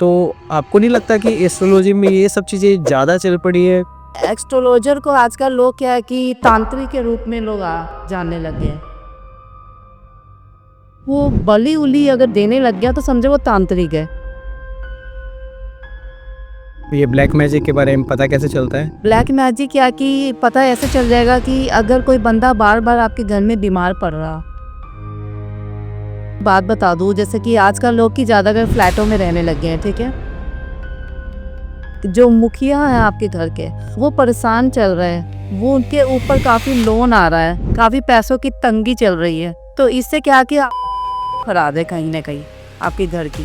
तो आपको नहीं लगता कि एस्ट्रोलॉजी में ये सब चीज़ें ज़्यादा चल पड़ी है? एस्ट्रोलॉजर को आजकल लोग क्या है कि तांत्रिक के रूप में लोग जानने लग गए हैं। वो बली उली अगर देने लग गया तो समझो वो तांत्रिक है। ये ब्लैक मैजिक के बारे में पता कैसे चलता है? ब्लैक मैजिक क्या कि पता ऐसे चल जाएगा कि अगर कोई बंदा बार बार आपके घर में बीमार पड़ रहा, बात बता दूं, जैसे कि आजकल लोग की ज़्यादातर फ्लैटों में रहने लग गए हैं, ठीक है। जो मुखिया है आपके घर के, वो परेशान चल रहे हैं, वो उनके ऊपर काफ़ी लोन आ रहा है, काफ़ी पैसों की तंगी चल रही है। तो इससे क्या कि खराब है कहीं ना कहीं आपके घर की।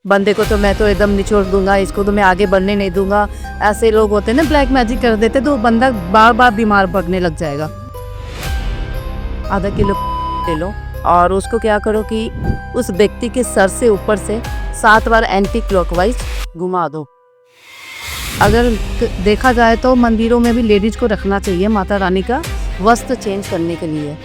बंदे को तो मैं तो एकदम निचोड़ दूंगा, इसको तो मैं आगे बढ़ने नहीं दूंगा। ऐसे लोग होते हैं ना, ब्लैक मैजिक कर देते तो बंदा बार बार बीमार पड़ने लग जाएगा। आधा किलो ले लो और उसको क्या करो कि उस व्यक्ति के सर से ऊपर से 7 बार एंटी क्लॉकवाइज घुमा दो। अगर देखा जाए तो मंदिरों में भी लेडीज को रखना चाहिए माता रानी का वस्त्र चेंज करने के लिए।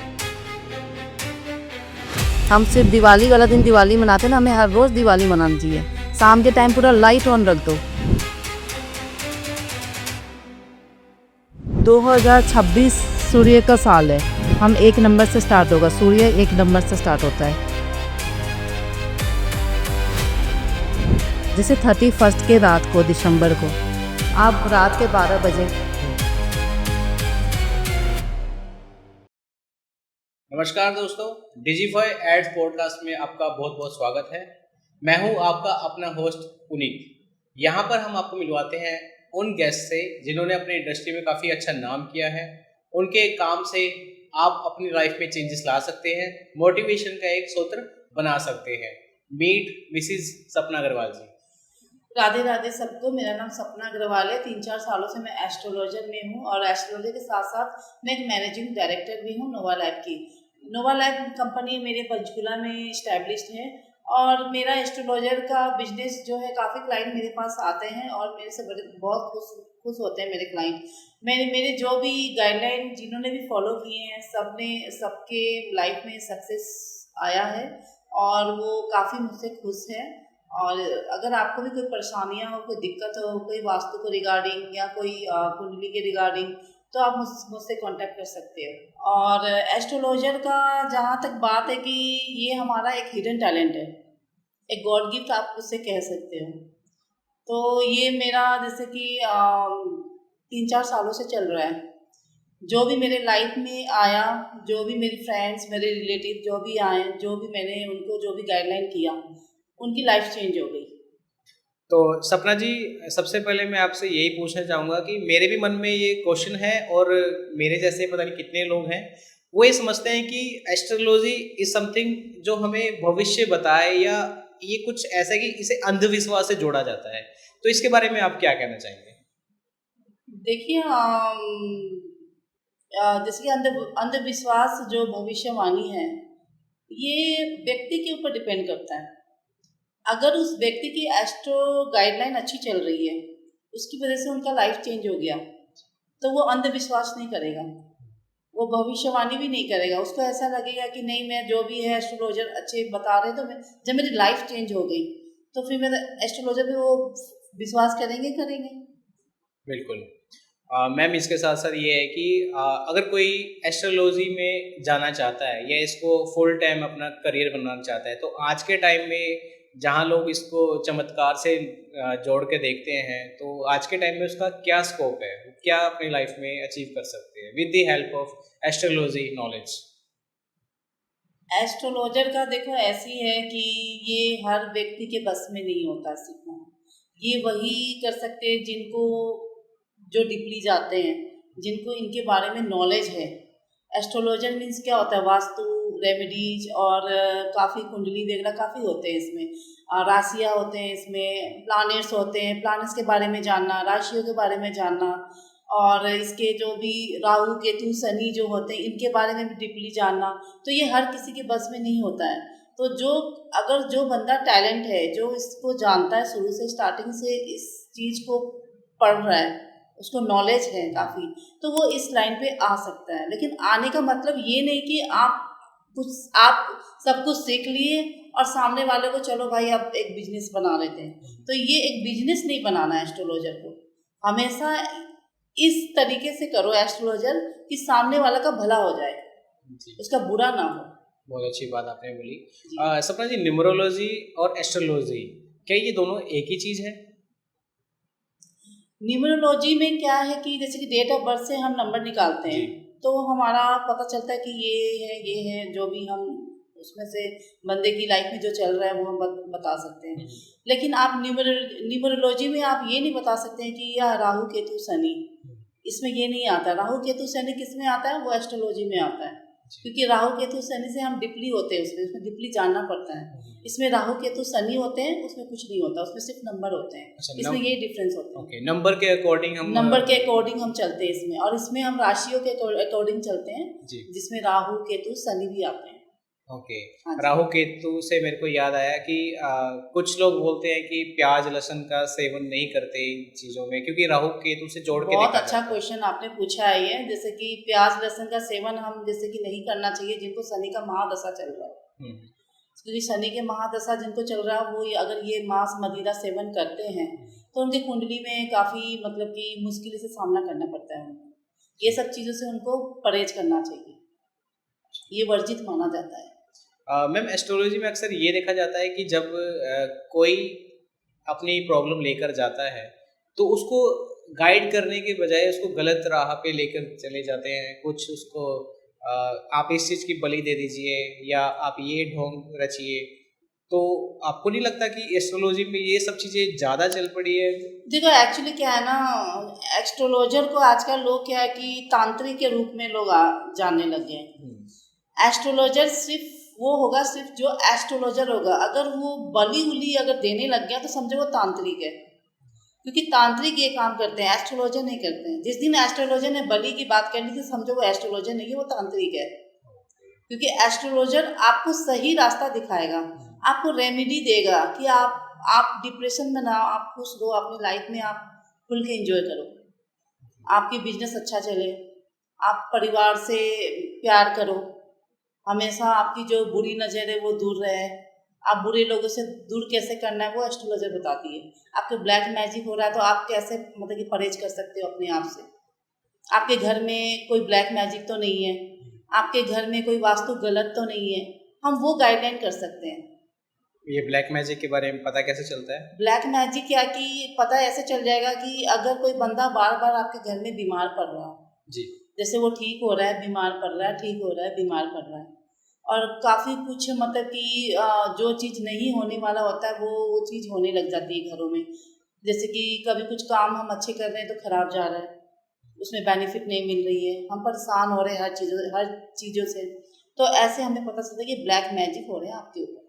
हम सिर्फ दिवाली वाला दिन दिवाली मनाते ना, हमें हर रोज दिवाली मनानी चाहिए। शाम के टाइम पूरा लाइट ऑन रख दो। 2026 सूर्य का साल है, हम 1 नंबर से स्टार्ट होगा, सूर्य 1 नंबर से स्टार्ट होता है। जैसे 31 के रात को, दिसंबर को, आप रात के 12 बजे। नमस्कार दोस्तों, डिजीफाई एड्स पॉडकास्ट में आपका बहुत बहुत स्वागत है। मैं हूं आपका अपना होस्ट पुनीत। यहां पर हम आपको मिलवाते हैं उन गेस्ट से जिन्होंने अपनी इंडस्ट्री में काफ़ी अच्छा नाम किया है। उनके काम से आप अपनी लाइफ में चेंजेस ला सकते हैं, मोटिवेशन का एक सूत्र बना सकते हैं। मीट मिसिज सपना अग्रवाल जी। राधे राधे सबको, मेरा नाम सपना अग्रवाल है। 3-4 सालों से मैं एस्ट्रोलॉजर में हूँ और एस्ट्रोलॉजर के साथ साथ मैं एक मैनेजिंग डायरेक्टर भी हूँ नोवा लाइफ की। नोवा लाइफ कंपनी मेरे पंचकुला में इस्टेब्लिश्ड है और मेरा एस्ट्रोलॉजर का बिजनेस जो है, काफ़ी क्लाइंट मेरे पास आते हैं और मेरे से बड़े बहुत खुश होते हैं मेरे क्लाइंट। मेरे जो भी गाइडलाइन जिन्होंने भी फॉलो किए हैं, सबके लाइफ में सक्सेस आया है और वो काफ़ी मुझसे खुश हैं। और अगर आपको भी कोई परेशानियां हो, कोई दिक्कत हो, कोई वास्तु को रिगार्डिंग या कोई कुंडली के रिगार्डिंग, तो आप मुझसे कांटेक्ट कर सकते हो। और एस्ट्रोलॉजर का जहाँ तक बात है कि ये हमारा एक हिडन टैलेंट है, एक गॉड गिफ्ट आप उससे कह सकते हो। तो ये मेरा जैसे कि 3-4 सालों से चल रहा है। जो भी मेरे लाइफ में आया, जो भी मेरी फ्रेंड्स, मेरे रिलेटिव जो भी आए, जो भी मैंने उनको जो भी गाइडलाइन किया, उनकी लाइफ चेंज हो गई। तो सपना जी, सबसे पहले मैं आपसे यही पूछना चाहूँगा कि मेरे भी मन में ये क्वेश्चन है और मेरे जैसे पता नहीं कितने लोग हैं, वो ये समझते हैं कि एस्ट्रोलॉजी इज समथिंग जो हमें भविष्य बताए, या ये कुछ ऐसा है कि इसे अंधविश्वास से जोड़ा जाता है। तो इसके बारे में आप क्या कहना चाहेंगे? देखिए, जैसे कि अंधविश्वास जो भविष्यवाणी है, ये व्यक्ति के ऊपर डिपेंड करता है। अगर उस व्यक्ति की एस्ट्रो गाइडलाइन अच्छी चल रही है, उसकी वजह से उनका लाइफ चेंज हो गया, तो वो अंधविश्वास नहीं करेगा, वो भविष्यवाणी भी नहीं करेगा। उसको ऐसा लगेगा कि नहीं, मैं जो भी है एस्ट्रोलॉजर अच्छे बता रहे, तो मैं जब मेरी लाइफ चेंज हो गई तो फिर मेरा एस्ट्रोलॉजर पे वो विश्वास करेंगे। बिल्कुल। मैम, इसके साथ साथ ये है कि अगर कोई एस्ट्रोलॉजी में जाना चाहता है या इसको फुल टाइम अपना करियर बनाना चाहता है, तो आज के टाइम में जहाँ लोग इसको चमत्कार से जोड़ के देखते हैं, तो आज के टाइम में उसका क्या स्कोप है, वो क्या अपनी लाइफ में अचीव कर सकते हैं with the help of astrology knowledge? Astrologer का देखो ऐसी है कि ये हर व्यक्ति के बस में नहीं होता सीखना। ये वही कर सकते हैं जिनको, जो डीपली जाते हैं, जिनको इनके बारे में नॉलेज है। एस्ट्रोलॉजर मीन्स क्या होता है, वास्तु रेमेडीज और काफ़ी कुंडली वगैरह काफ़ी होते हैं इसमें। राशियाँ होते हैं इसमें, प्लैनेट्स होते हैं, प्लैनेट्स के बारे में जानना, राशियों के बारे में जानना, और इसके जो भी राहु केतु शनि जो होते हैं, इनके बारे में भी डीपली जानना। तो ये हर किसी के बस में नहीं होता है। तो अगर जो बंदा टैलेंट है, जो इसको जानता है शुरू से, स्टार्टिंग से इस चीज़ को पढ़ रहा है, उसको नॉलेज है काफ़ी, तो वो इस लाइन पे आ सकता है। लेकिन आने का मतलब ये नहीं कि आप सब कुछ सीख लिए और सामने वाले को चलो भाई अब एक बिजनेस बना लेते हैं। तो ये एक बिजनेस नहीं बनाना है एस्ट्रोलॉजर को। हमेशा इस तरीके से करो एस्ट्रोलॉजर कि सामने वाला का भला हो जाए, जी, उसका बुरा ना हो। बहुत अच्छी बात आपने बोली। जी। सपना जी, न्यूमरोलॉजी और एस्ट्रोलॉजी क्या ये दोनों एक ही चीज है? न्यूमरोलॉजी में क्या है कि जैसे कि डेट ऑफ बर्थ से हम नंबर निकालते हैं, जी। तो हमारा पता चलता है कि ये है जो भी हम उसमें से बंदे की लाइफ में जो चल रहा है वो हम बता सकते हैं। लेकिन आप न्यूमरोलॉजी में आप ये नहीं बता सकते हैं कि यह राहु केतु शनि, इसमें ये नहीं आता। राहु केतु शनि किस में आता है? वो एस्ट्रोलॉजी में आता है, क्योंकि राहु केतु शनि से हम डीपली होते हैं, उसमें डीपली जानना पड़ता है। इसमें राहु केतु शनि होते हैं, उसमें कुछ नहीं होता, उसमें सिर्फ नंबर होते हैं। अच्छा, इसमें ये डिफरेंस होता है। ओके, नंबर के अकॉर्डिंग हम नंबर के अकॉर्डिंग हम चलते हैं इसमें, और इसमें हम राशियों के अकॉर्डिंग चलते हैं, जी। जिसमें राहु केतु शनि भी आते हैं। ओके, हाँ जी। राहु केतु से मेरे को याद आया कि कुछ लोग बोलते हैं कि प्याज लहसुन का सेवन नहीं करते इन चीजों में, क्योंकि राहु केतु से जोड़ के बहुत देखा अच्छा जाता है। क्वेश्चन आपने पूछा है ये। जैसे कि प्याज लहसुन का सेवन हम जैसे कि नहीं करना चाहिए जिनको शनि का महादशा चल रहा है, क्योंकि शनि के महादशा जिनको चल रहा है वो अगर ये मांस मदिरा सेवन करते हैं तो उनकी कुंडली में काफ़ी मतलब कि मुश्किल से सामना करना पड़ता है उनको। ये सब चीज़ों से उनको परहेज करना चाहिए, ये वर्जित माना जाता है। मैम, एस्ट्रोलॉजी में अक्सर ये देखा जाता है कि जब कोई अपनी प्रॉब्लम लेकर जाता है तो उसको गाइड करने के बजाय उसको गलत राह पे लेकर चले जाते हैं। कुछ उसको आप इस चीज़ की बलि दे दीजिए या आप ये ढोंग रचिए। तो आपको नहीं लगता कि एस्ट्रोलॉजी में ये सब चीज़ें ज़्यादा चल पड़ी है? देखो एक्चुअली क्या है ना, एस्ट्रोलॉजर को आजकल लोग क्या है कि तांत्रिक के रूप में लोग जानने लग गए हैं। एस्ट्रोलॉजर सिर्फ वो होगा, सिर्फ जो एस्ट्रोलॉजर होगा। अगर वो बलि उली अगर देने लग गया तो समझो वो तांत्रिक है, क्योंकि तांत्रिक ये काम करते हैं, एस्ट्रोलॉजर नहीं करते हैं। जिस दिन एस्ट्रोलॉजर ने बलि की बात कर ली थी समझो वो एस्ट्रोलॉजर नहीं है, वो तांत्रिक है। क्योंकि एस्ट्रोलॉजर आपको सही रास्ता दिखाएगा, आपको रेमेडी देगा कि आप डिप्रेशन में ना, आप खुश रहो अपनी लाइफ में, आप खुल के एंजॉय करो, आपकी बिजनेस अच्छा चले, आप परिवार से प्यार करो, हमेशा आपकी जो बुरी नज़र है वो दूर रहे। आप बुरे लोगों से दूर कैसे करना है वो एस्ट्रोलॉजर बताती है। आपके ब्लैक मैजिक हो रहा है तो आप कैसे मतलब कि परहेज कर सकते हो अपने आप से। आपके घर में कोई ब्लैक मैजिक तो नहीं है, आपके घर में कोई वास्तु गलत तो नहीं है, हम वो गाइडलाइन कर सकते हैं। ये ब्लैक मैजिक के बारे में पता कैसे चलता है? ब्लैक मैजिक क्या कि पता ऐसे चल जाएगा कि अगर कोई बंदा बार बार आपके घर में बीमार पड़ रहा हो, जी, जैसे वो ठीक हो रहा है, बीमार पड़ रहा है, ठीक हो रहा है, बीमार पड़ रहा है, और काफ़ी कुछ मतलब कि जो चीज़ नहीं होने वाला होता है वो चीज़ होने लग जाती है घरों में। जैसे कि कभी कुछ काम हम अच्छे कर रहे हैं तो खराब जा रहा है, उसमें बेनिफिट नहीं मिल रही है, हम परेशान हो रहे हैं हर चीज़ों से। तो ऐसे हमें पता चलता है कि ब्लैक मैजिक हो रहे हैं आपके ऊपर।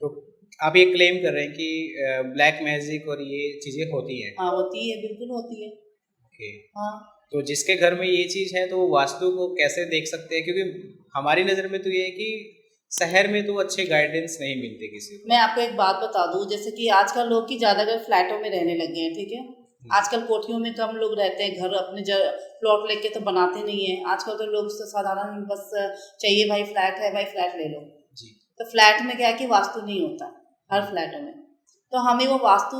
तो आप ये क्लेम कर रहे हैं कि ब्लैक मैजिक और ये चीज़ें होती हैं? हाँ होती है, बिल्कुल होती है। ओके, हाँ तो जिसके घर में ये चीज़ है तो वो वास्तु को कैसे देख सकते हैं? क्योंकि हमारी नज़र में तो ये है कि शहर में तो अच्छे गाइडेंस नहीं मिलते किसी को। मैं आपको एक बात बता दूं, जैसे कि आजकल लोग की ज़्यादातर फ्लैटों में रहने लग गए हैं, ठीक है। आजकल कोठियों में कम लोग रहते हैं, घर अपने प्लॉट लेके तो बनाते नहीं है। आजकल तो लोग साधारण बस चाहिए भाई फ्लैट है, भाई फ्लैट ले लो जी। तो फ्लैट में क्या है कि वास्तु नहीं होता हर फ्लैटों में, तो हमें वो वास्तु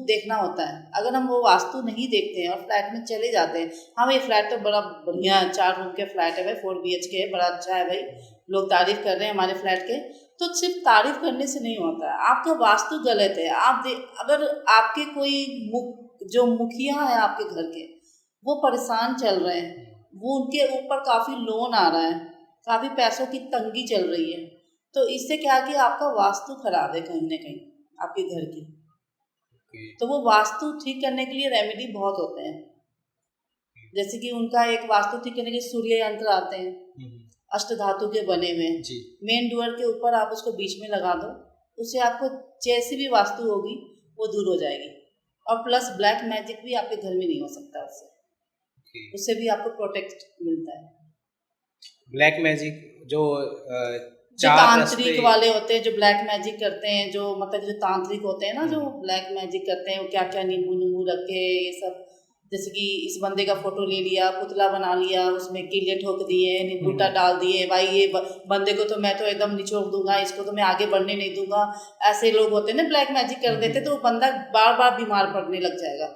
देखना होता है। अगर हम वो वास्तु नहीं देखते हैं और फ्लैट में चले जाते हैं, हाँ भाई फ्लैट तो बड़ा बढ़िया 4 रूम के फ्लैट है भाई, 4 BHK है, बड़ा अच्छा है भाई, लोग तारीफ कर रहे हैं हमारे फ्लैट के, तो सिर्फ तारीफ करने से नहीं होता है, आपका वास्तु गलत है। अगर आपके कोई जो मुखिया है आपके घर के, वो परेशान चल रहे हैं, वो उनके ऊपर काफ़ी लोन आ रहा है, काफ़ी पैसों की तंगी चल रही है, तो इससे क्या कि आपका वास्तु खराब है कहीं ना कहीं आपके घर की। तो वो वास्तु ठीक करने के लिए रेमेडी बहुत होते हैं, जैसे कि उनका एक वास्तु ठीक करने के सूर्य यंत्र आते हैं अष्टधातु के बने हुए, मेन डोर के ऊपर आप उसको बीच में लगा दो, उससे आपको जैसी भी वास्तु होगी वो दूर हो जाएगी। और प्लस ब्लैक मैजिक भी आपके घर में नहीं हो सकता उससे भी आपको प्रोटेक्ट मिलता है। ब्लैक मैजिक जो जो तांत्रिक वाले होते हैं, जो ब्लैक मैजिक करते हैं, जो मतलब जो तांत्रिक होते हैं ना, जो ब्लैक मैजिक करते हैं, वो क्या क्या नींबू रख के ये सब, जैसे कि इस बंदे का फोटो ले लिया, पुतला बना लिया, उसमें कीले ठोक दिए, नींबूटा डाल दिए, भाई ये बंदे को तो मैं तो एकदम निचोड़ दूंगा, इसको तो मैं आगे बढ़ने नहीं दूंगा। ऐसे लोग होते हैं ना, ब्लैक मैजिक कर देते, तो वो बंदा बार बार बीमार पड़ने लग जाएगा।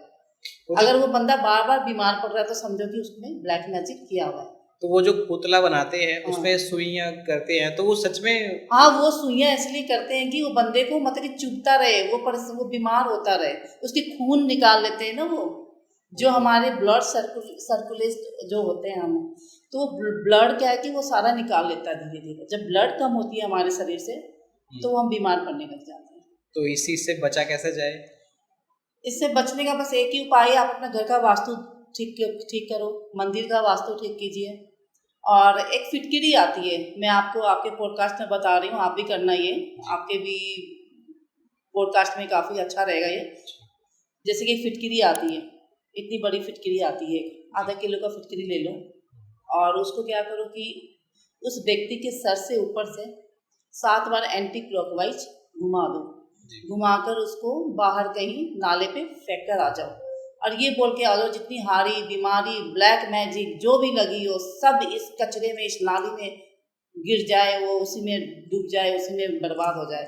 अगर वो बंदा बार बार बीमार पड़ रहा है तो समझो कि उसने ब्लैक मैजिक किया हुआ है। तो वो जो पुतला बनाते हैं हाँ। उसमें सुइयां करते हैं, तो वो सच में हाँ, वो सुइयां इसलिए करते हैं कि वो बंदे को मतलब कि चुभता रहे, वो बीमार होता रहे, उसके खून निकाल लेते हैं ना वो, जो हमारे ब्लड सर्कुलेट जो होते हैं हम, तो ब्लड क्या है कि वो सारा निकाल लेता है धीरे धीरे। जब ब्लड कम होती है हमारे शरीर से तो हम बीमार पड़ने लग जाते हैं। तो इस चीज से बचा कैसे जाए? इससे बचने का बस एक ही उपाय है, आप अपना घर का वास्तु ठीक करो, मंदिर का वास्तु ठीक कीजिए। और एक फिटकिरी आती है, मैं आपको आपके पॉडकास्ट में बता रही हूँ, आप भी करना, ये आपके भी पॉडकास्ट में काफ़ी अच्छा रहेगा ये। जैसे कि फिटकिरी आती है, इतनी बड़ी फिटकिरी आती है, आधा किलो का फिटकिरी ले लो और उसको क्या करो कि उस व्यक्ति के सर से ऊपर से 7 बार एंटी क्लॉकवाइज घुमा दो, घुमाकर उसको बाहर कहीं नाले पे फेंक कर आ जाओ और ये बोल के आ जाओ जितनी हारी बीमारी ब्लैक मैजिक जो भी लगी हो सब इस कचरे में, इस नाली में गिर जाए, वो उसी में डूब जाए, उसी में बर्बाद हो जाए।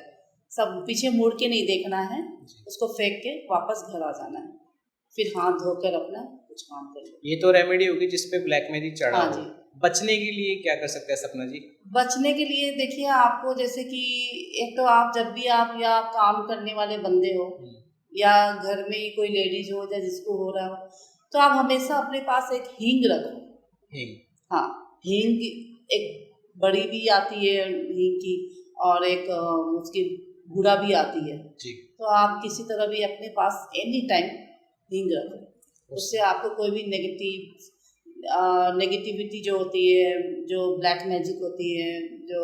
सब पीछे मुड़ के नहीं देखना है, उसको फेंक के वापस घर आ जाना है, फिर हाथ धोकर अपना कुछ काम कर लो। ये तो रेमेडी होगी जिसपे ब्लैक मैजिक चढ़ा हाँ हो। जी। बचने के लिए क्या कर सकते हैं सपना जी? बचने के लिए देखिए, आपको जैसे कि एक तो आप जब भी आप या काम करने वाले बंदे हो या घर में ही कोई लेडीज हो या जिसको हो रहा हो, तो आप हमेशा अपने पास एक हींग रखो। हींग? हाँ, हींग एक बड़ी भी आती है हींग की और एक उसकी बूढ़ा भी आती है जी। तो आप किसी तरह भी अपने पास एनी टाइम हींग रखो, उससे आपको कोई भी नेगेटिविटी जो होती है, जो ब्लैक मैजिक होती है, जो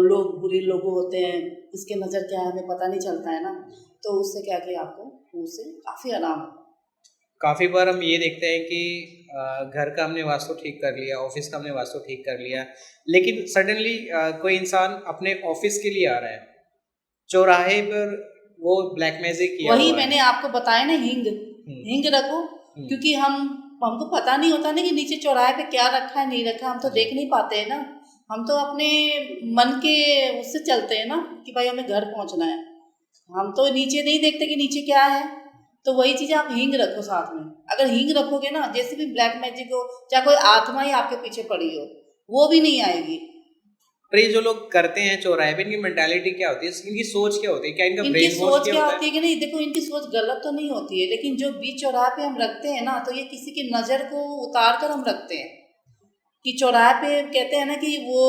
लोग बुरे लोग होते हैं, किसके नज़र क्या है हमें पता नहीं चलता है ना, तो उससे क्या कि आपको उससे काफ़ी आराम हो। काफ़ी बार हम ये देखते हैं कि घर का हमने वास्तु ठीक कर लिया, ऑफिस का हमने वास्तु ठीक कर लिया, लेकिन सडनली कोई इंसान अपने ऑफिस के लिए आ रहा है, चौराहे पर वो ब्लैक मैजिक किया वही हुआ मैंने है। आपको बताया ना, हींग रखो, क्योंकि हमको पता नहीं होता ना कि नीचे चौराहे पे क्या रखा है नहीं रखा, हम तो देख नहीं पाते हैं ना, हम तो अपने मन के उससे चलते हैं ना कि भाई हमें घर पहुंचना है, हम तो नीचे नहीं देखते कि नीचे क्या है। तो वही चीज़ आप हींग रखो साथ में, अगर हींग रखोगे ना, जैसे भी ब्लैक मैजिक हो, चाहे कोई आत्मा ही आपके पीछे पड़ी हो, वो भी नहीं आएगी। पर ये जो लोग करते हैं चौराहे पे, इनकी मेंटालिटी क्या होती है, इनकी सोच क्या होती है, क्या इनका इनकी ब्रेन वॉश सोच क्या क्या होता होती है कि नहीं, देखो इनकी सोच गलत तो नहीं होती है, लेकिन जो बीच चौराहे पे हम रखते हैं ना, तो ये किसी की नज़र को उतार कर हम रखते हैं कि चौराहे पे कहते हैं ना कि वो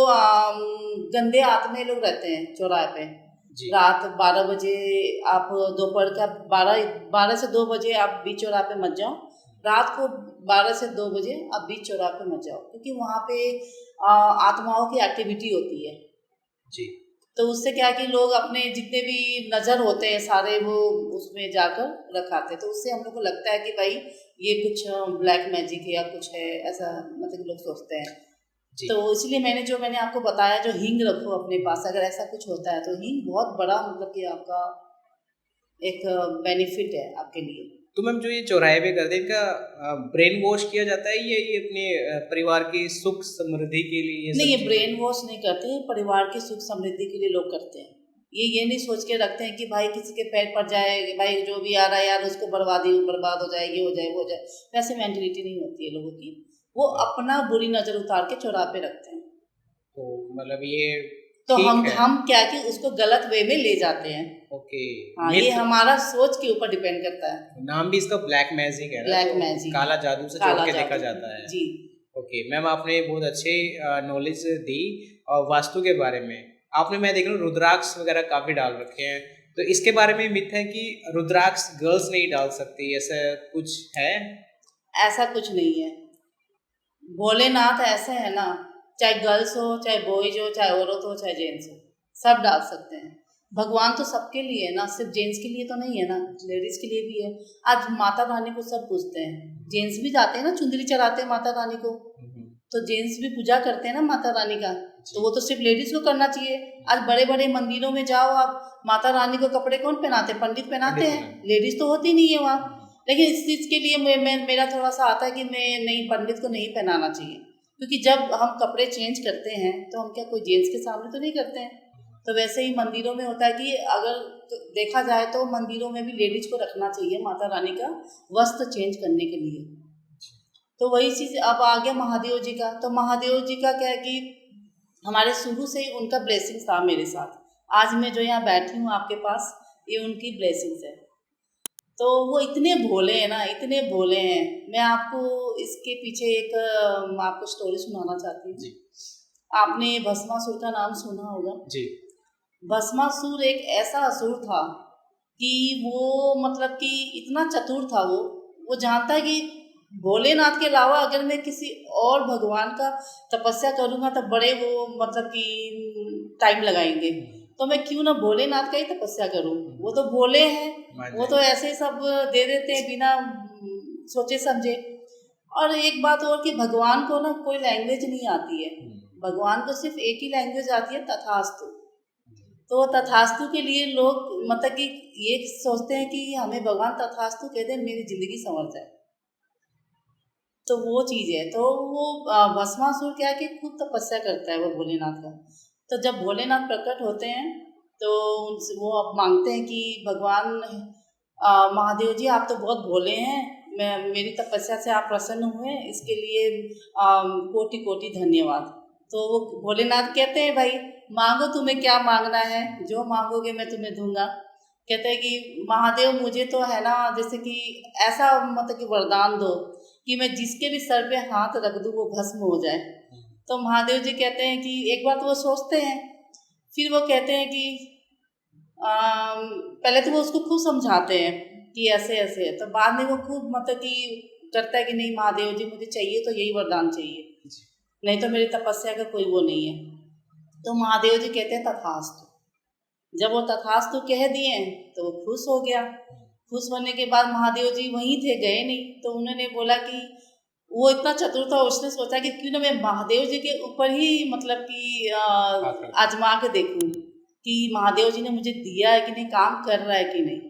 गंदे आत्मे लोग रहते हैं चौराहे पे। जी। रात 12 बजे आप दोपहर का 12 से 2 बजे आप बीच चौराहे पे मत जाओ, रात को 12 से 2 बजे आप बीच चौराहे पे मत जाओ, क्योंकि वहाँ पे आत्माओं की एक्टिविटी होती है। जी। तो उससे क्या कि लोग अपने जितने भी नज़र होते हैं सारे वो उसमें जाकर रखाते हैं, तो उससे हम लोग को लगता है कि भाई ये कुछ ब्लैक मैजिक है या कुछ है, ऐसा मतलब लोग सोचते हैं। जी। तो इसलिए मैंने आपको बताया जो हींग रखो अपने पास, अगर ऐसा कुछ होता है तो हींग बहुत बड़ा मतलब कि आपका एक बेनिफिट है आपके लिए। तो मैम जो ये चौराहे पे करते हैं, इनका ब्रेन वॉश किया जाता है, ये अपने परिवार की सुख समृद्धि के लिए नहीं, ये सब ब्रेन वॉश नहीं करते हैं, परिवार की सुख समृद्धि के लिए लोग करते हैं। ये नहीं सोच के रखते हैं कि भाई किसी के पैर पड़ जाए, भाई जो भी आ रहा है यार उसको बर्बाद हो जाए, ये हो जाए वो हो जाए, वैसे मेंटलिटी नहीं होती है लोगों की, वो अपना बुरी नज़र उतार के चौराहे पे रखते हैं। तो मतलब ये तो ठीक है। हम क्या कि उसको गलत वे में ले जाते हैं। ओके। हाँ, ये हमारा सोच के ऊपर डिपेंड करता है। नाम भी इसका ब्लैक मैजिक है ना, ब्लैक तो मैजिक, काला जादू से जोड़ के देखा जाता है जी। ओके मैम, आपने बहुत अच्छे नॉलेज दी और वास्तु के बारे में। आपने, मैं देख रहा हूँ, रुद्राक्ष वगैरह काफी डाल रखे हैं, तो इसके बारे में मिथ है कि रुद्राक्ष गर्ल्स नहीं डाल सकती, ऐसा कुछ है? ऐसा कुछ नहीं है, भोलेनाथ ऐसे है ना, चाहे गर्ल्स हो चाहे बॉयज हो चाहे औरत हो चाहे जेंट्स हो, सब डाल सकते हैं। भगवान तो सबके लिए है ना, सिर्फ जेंट्स के लिए तो नहीं है ना, लेडीज के लिए भी है। आज माता रानी को सब पूजते हैं, जेंट्स भी जाते हैं ना, चुंदरी चढ़ाते हैं माता रानी को, तो जेंट्स भी पूजा करते हैं ना माता रानी का, तो वो तो सिर्फ लेडीज को करना चाहिए। आज बड़े बड़े मंदिरों में जाओ आप, माता रानी को कपड़े कौन पहनाते हैं? पंडित पहनाते हैं, लेडीज तो होती नहीं है वहाँ। लेकिन इस चीज़ के लिए मेरा थोड़ा सा आता है कि मैं नहीं, पंडित को नहीं पहनाना चाहिए, क्योंकि जब हम कपड़े चेंज करते हैं तो हम क्या कोई जेंट्स के सामने तो नहीं करते हैं। तो वैसे ही मंदिरों में होता है कि अगर देखा जाए तो मंदिरों में भी लेडीज को रखना चाहिए माता रानी का वस्त्र चेंज करने के लिए। तो वही चीज़ अब आ गया महादेव जी का। तो महादेव जी का क्या है कि हमारे शुरू से ही उनका ब्लेसिंग्स था मेरे साथ। आज मैं जो यहाँ बैठी हूँ आपके पास, ये उनकी ब्लेसिंग्स है। तो वो इतने भोले हैं ना, इतने भोले हैं। मैं आपको इसके पीछे एक आपको स्टोरी सुनाना चाहती हूँ। जी आपने भस्मासुर का नाम सुना होगा। जी। भस्मासुर एक ऐसा असुर था कि वो मतलब कि इतना चतुर था, वो जानता है कि भोलेनाथ के अलावा अगर मैं किसी और भगवान का तपस्या करूँगा तो बड़े वो मतलब कि टाइम लगाएंगे, तो मैं क्यों ना भोलेनाथ का ही तपस्या करूँ। वो तो भोले हैं, वो तो ऐसे ही सब दे देते हैं बिना सोचे समझे। और एक बात और कि भगवान को ना कोई लैंग्वेज नहीं आती है, भगवान को सिर्फ एक ही लैंग्वेज आती है, तथास्तु। तो तथास्तु के लिए लोग मतलब कि ये सोचते हैं कि हमें भगवान तथास्तु कहते हैं, मेरी जिंदगी संवर जाए। तो वो चीज़ है। तो वो भस्मासुर क्या है कि खूब तपस्या करता है वो भोलेनाथ का। तो जब भोलेनाथ प्रकट होते हैं तो उनसे वो अब मांगते हैं कि भगवान महादेव जी, आप तो बहुत भोले हैं, मेरी तपस्या से आप प्रसन्न हुए, इसके लिए कोटि कोटि धन्यवाद। तो वो भोलेनाथ कहते हैं, भाई मांगो, तुम्हें क्या मांगना है, जो मांगोगे मैं तुम्हें दूंगा। कहते हैं कि महादेव मुझे तो है ना, जैसे कि ऐसा मतलब कि वरदान दो कि मैं जिसके भी सर पे हाथ रख दूँ वो भस्म हो जाए। तो महादेव जी कहते हैं कि एक बार तो वो सोचते हैं, फिर वो कहते हैं कि पहले तो वो उसको खूब समझाते हैं कि ऐसे ऐसे है। तो बाद में वो खूब मतलब कि करता है कि नहीं महादेव जी, मुझे चाहिए तो यही वरदान चाहिए, नहीं तो मेरी तपस्या का कोई वो नहीं है। तो महादेव जी कहते हैं तथास्तु। जब वो तथास्तु कह दिए तो वो खुश हो गया। खुश होने के बाद महादेव जी वहीं थे, गए नहीं। तो उन्होंने बोला कि वो इतना चतुर था, उसने सोचा कि क्यों ना मैं महादेव जी के ऊपर ही मतलब कि आजमा के देखूं कि महादेव जी ने मुझे दिया है कि नहीं, काम कर रहा है कि नहीं।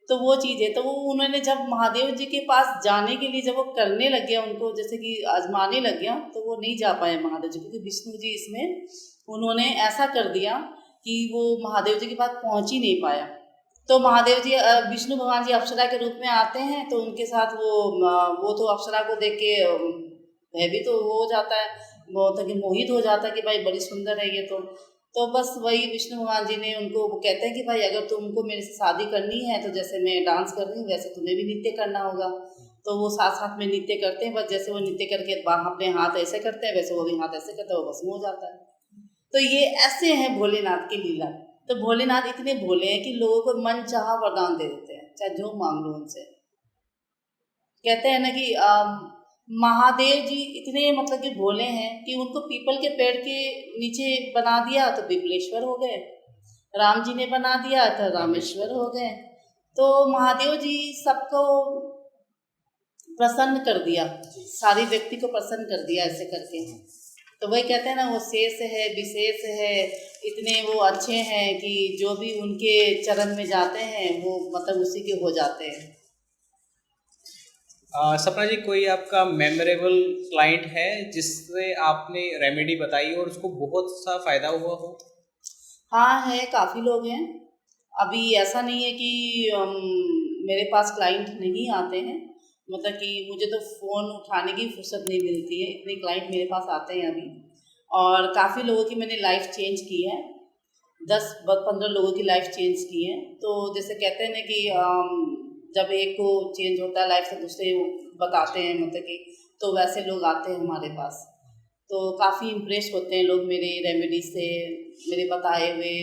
तो वो चीज़ है। तो वो उन्होंने जब महादेव जी के पास जाने के लिए जब वो करने लग गया, उनको जैसे कि आजमाने लग गया, तो वो नहीं जा पाए महादेव जी, क्योंकि विष्णु जी इसमें उन्होंने ऐसा कर दिया कि वो महादेव जी के पास पहुंच ही नहीं पाया। तो महादेव जी विष्णु भगवान जी अप्सरा के रूप में आते हैं, तो उनके साथ वो तो अप्सरा को देख के भयभीत तो हो जाता है, बहुत कि मोहित हो जाता है कि भाई बड़ी सुंदर है ये तो बस वही विष्णु भगवान जी ने उनको, वो कहते हैं कि भाई अगर तुमको मेरे से शादी करनी है तो जैसे मैं डांस कर रही हूँ वैसे तुम्हें भी नृत्य करना होगा। तो वो साथ साथ में नृत्य करते हैं, बस जैसे वो नृत्य करके अपने हाथ ऐसे करते हैं वैसे वो भी हाथ ऐसे करते हैं, वो भस्म हो जाता है। तो ये ऐसे हैं भोलेनाथ की लीला। तो भोलेनाथ इतने भोले हैं कि लोगों को मन चाहा वरदान दे देते हैं, चाहे जो मांग लो उनसे। कहते हैं ना कि महादेव जी इतने मतलब कि भोले हैं कि उनको पीपल के पेड़ के नीचे बना दिया तो पिपलेश्वर हो गए, राम जी ने बना दिया तो रामेश्वर हो गए। तो महादेव जी सबको प्रसन्न कर दिया, सारी व्यक्ति को प्रसन्न कर दिया ऐसे करके। तो वही कहते हैं ना, वो शेष है, विशेष है, इतने वो अच्छे हैं कि जो भी उनके चरण में जाते हैं वो मतलब उसी के हो जाते हैं। सपना जी, कोई आपका मेमोरेबल क्लाइंट है जिससे आपने रेमेडी बताई और उसको बहुत सा फायदा हुआ हो? हाँ है, काफ़ी लोग हैं। अभी ऐसा नहीं है कि मेरे पास क्लाइंट नहीं आते हैं, मतलब कि मुझे तो फ़ोन उठाने की फुर्सत नहीं मिलती है, इतने क्लाइंट मेरे पास आते हैं अभी। और काफ़ी लोगों की मैंने लाइफ चेंज की है, 10-15 लोगों की लाइफ चेंज की है। तो जैसे कहते हैं ना कि जब एक को चेंज होता है लाइफ से दूसरे बताते हैं मतलब कि, तो वैसे लोग आते हैं हमारे पास। तो काफ़ी इम्प्रेस होते हैं लोग मेरे रेमेडी से, मेरे बताए हुए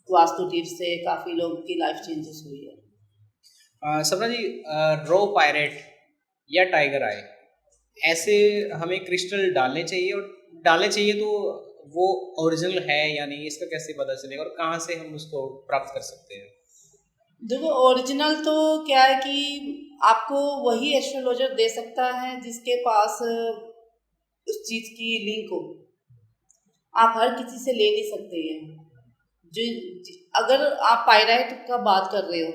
वास्तु टिप्स से काफ़ी लोग की लाइफ चेंजेस हुई है। सपना जी, रो पायरेट या टाइगर आई, ऐसे हमें क्रिस्टल डालने चाहिए, और डालने चाहिए तो वो ओरिजिनल है या नहीं, इसका कैसे पता चलेगा और कहाँ से हम उसको प्राप्त कर सकते हैं? देखो, ओरिजिनल तो क्या है कि आपको वही एस्ट्रोलॉजर दे सकता है जिसके पास उस चीज़ की लिंक हो। आप हर किसी से ले नहीं सकते हैं। जो अगर आप पायराइट का बात कर रहे हो